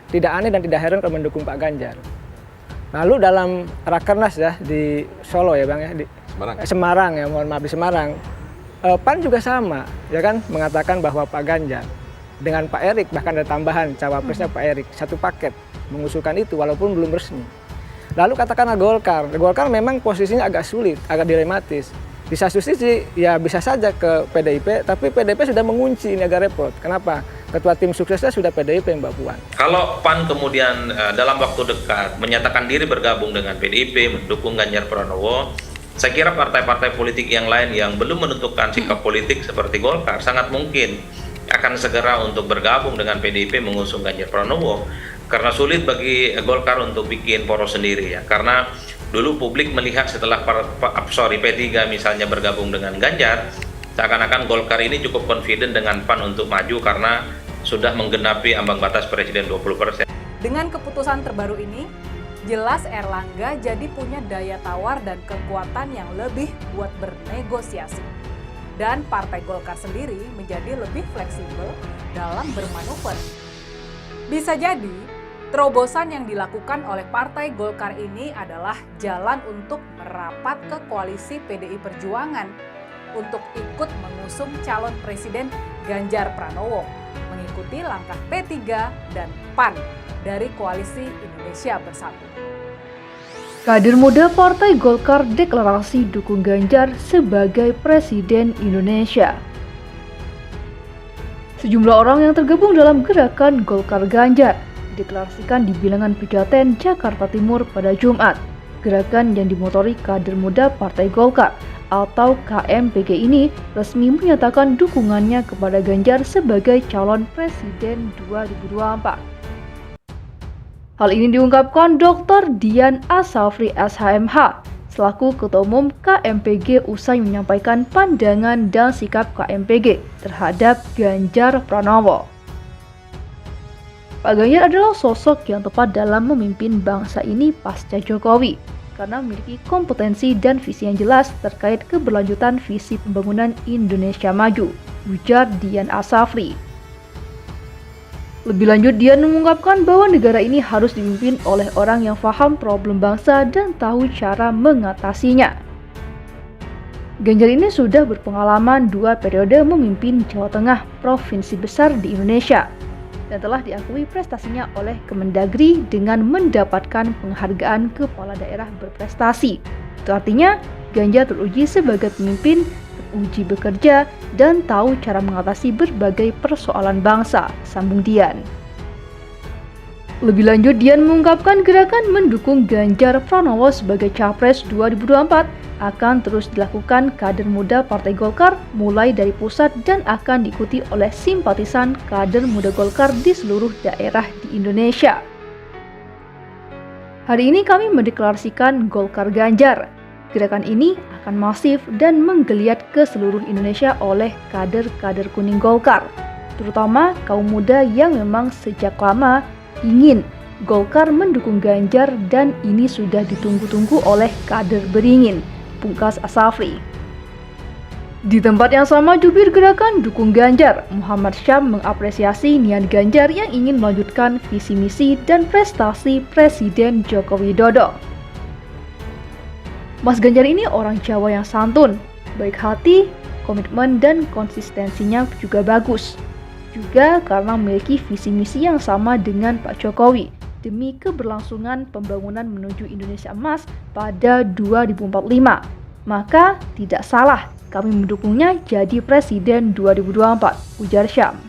tidak aneh dan tidak heran kalau mendukung Pak Ganjar. Lalu dalam Rakernas ya di Solo ya Bang ya, di Semarang ya, mohon maaf di Semarang, PAN juga sama ya kan, mengatakan bahwa Pak Ganjar dengan Pak Erik, bahkan ada tambahan cawapresnya Pak Erik, satu paket mengusulkan itu walaupun belum resmi. Lalu katakanlah Golkar memang posisinya agak sulit, agak dilematis. Di satu sisi ya bisa saja ke PDIP, tapi PDIP sudah mengunci, ini agak repot. Kenapa? Ketua tim suksesnya sudah PDIP Mbak Puan. Kalau PAN kemudian dalam waktu dekat menyatakan diri bergabung dengan PDIP, mendukung Ganjar Pranowo, saya kira partai-partai politik yang lain yang belum menentukan sikap politik seperti Golkar sangat mungkin akan segera untuk bergabung dengan PDIP mengusung Ganjar Pranowo, karena sulit bagi Golkar untuk bikin poros sendiri ya. Karena dulu publik melihat setelah P3 misalnya bergabung dengan Ganjar, seakan-akan Golkar ini cukup confident dengan PAN untuk maju karena sudah menggenapi ambang batas presiden 20%. Dengan keputusan terbaru ini, jelas Erlangga jadi punya daya tawar dan kekuatan yang lebih buat bernegosiasi. Dan Partai Golkar sendiri menjadi lebih fleksibel dalam bermanuver. Bisa jadi, terobosan yang dilakukan oleh Partai Golkar ini adalah jalan untuk merapat ke koalisi PDI Perjuangan untuk ikut mengusung calon presiden Ganjar Pranowo, mengikuti langkah P3 dan PAN dari koalisi Indonesia Bersatu. Kader muda Partai Golkar deklarasi dukung Ganjar sebagai Presiden Indonesia. Sejumlah orang yang tergabung dalam gerakan Golkar Ganjar dideklarasikan di Bilangan Pejaten, Jakarta Timur pada Jumat. Gerakan yang dimotori kader muda Partai Golkar atau KMPG ini resmi menyatakan dukungannya kepada Ganjar sebagai calon presiden 2024. Hal ini diungkapkan Dr. Dian Asafri SHMH selaku Ketua Umum KMPG usai menyampaikan pandangan dan sikap KMPG terhadap Ganjar Pranowo. Pak Ganjar adalah sosok yang tepat dalam memimpin bangsa ini pasca Jokowi karena memiliki kompetensi dan visi yang jelas terkait keberlanjutan visi pembangunan Indonesia Maju, ujar Dian Asafri. Lebih lanjut, Dian mengungkapkan bahwa negara ini harus dipimpin oleh orang yang paham problem bangsa dan tahu cara mengatasinya. Ganjar ini sudah berpengalaman 2 periode memimpin Jawa Tengah, provinsi besar di Indonesia, dan telah diakui prestasinya oleh Kemendagri dengan mendapatkan penghargaan Kepala Daerah Berprestasi. Itu artinya, Ganjar teruji sebagai pemimpin, teruji bekerja, dan tahu cara mengatasi berbagai persoalan bangsa, sambung Dian. Lebih lanjut, Dian mengungkapkan gerakan mendukung Ganjar Pranowo sebagai Capres 2024 akan terus dilakukan kader muda Partai Golkar mulai dari pusat dan akan diikuti oleh simpatisan kader muda Golkar di seluruh daerah di Indonesia. Hari ini kami mendeklarasikan Golkar Ganjar. Gerakan ini akan masif dan menggeliat ke seluruh Indonesia oleh kader-kader kuning Golkar, terutama kaum muda yang memang sejak lama ingin Golkar mendukung Ganjar dan ini sudah ditunggu-tunggu oleh kader beringin, pungkas Asafri. Di tempat yang sama, jubir gerakan dukung Ganjar, Muhammad Syam mengapresiasi niat Ganjar yang ingin melanjutkan visi misi dan prestasi Presiden Joko Widodo. Mas Ganjar ini orang Jawa yang santun, baik hati, komitmen dan konsistensinya juga bagus. Juga karena memiliki visi misi yang sama dengan Pak Jokowi demi keberlangsungan pembangunan menuju Indonesia Emas pada 2045. Maka tidak salah kami mendukungnya jadi Presiden 2024, ujar Syam.